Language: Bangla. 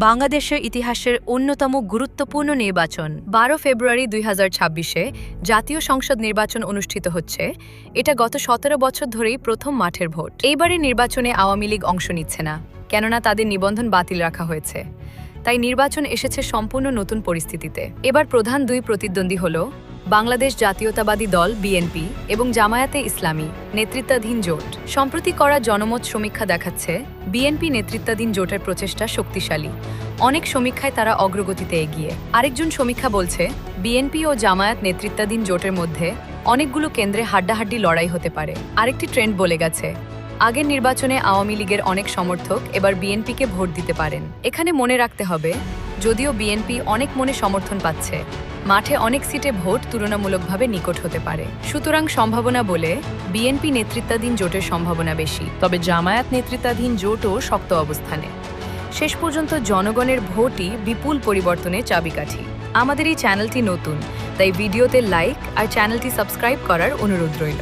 বাংলাদেশের ইতিহাসের অন্যতম গুরুত্বপূর্ণ নির্বাচন ১২ ফেব্রুয়ারি ২০২৬-এ জাতীয় সংসদ নির্বাচন অনুষ্ঠিত হচ্ছে। এটা গত ১৭ বছর ধরেই প্রথম মাঠের ভোট। এইবারের নির্বাচনে আওয়ামী লীগ অংশ নিচ্ছে না, কেননা তাদের নিবন্ধন বাতিল রাখা হয়েছে। তাই নির্বাচন এসেছে সম্পূর্ণ নতুন পরিস্থিতিতে। এবার প্রধান দুই প্রতিদ্বন্দ্বী হল বাংলাদেশ জাতীয়তাবাদী দল বিএনপি এবং জামায়াতে ইসলামী নেতৃত্বাধীন জোট। সম্প্রতি করা জনমত সমীক্ষা দেখাচ্ছে বিএনপি নেতৃত্বাধীন জোটের প্রচেষ্টা শক্তিশালী। অনেক সমীক্ষায় তারা অগ্রগতিতে এগিয়ে। আরেকজন সমীক্ষা বলছে বিএনপি ও জামায়াত নেতৃত্বাধীন জোটের মধ্যে অনেকগুলো কেন্দ্রে হাড্ডাহাড্ডি লড়াই হতে পারে। আরেকটি ট্রেন্ড বলে গেছে আগের নির্বাচনে আওয়ামী লীগের অনেক সমর্থক এবার বিএনপিকে ভোট দিতে পারেন। এখানে মনে রাখতে হবে, যদিও বিএনপি অনেক মনে সমর্থন পাচ্ছে, মাঠে অনেক সিটে ভোট তুলনামূলকভাবে নিকট হতে পারে। সুতরাং সম্ভাবনা বলে বিএনপি নেতৃত্বাধীন জোটের সম্ভাবনা বেশি, তবে জামায়াত নেতৃত্বাধীন জোটও শক্ত অবস্থানে। শেষ পর্যন্ত জনগণের ভোটই বিপুল পরিবর্তনের চাবিকাঠি। আমাদের এই চ্যানেলটি নতুন, তাই ভিডিওতে লাইক আর চ্যানেলটি সাবস্ক্রাইব করার অনুরোধ রইল।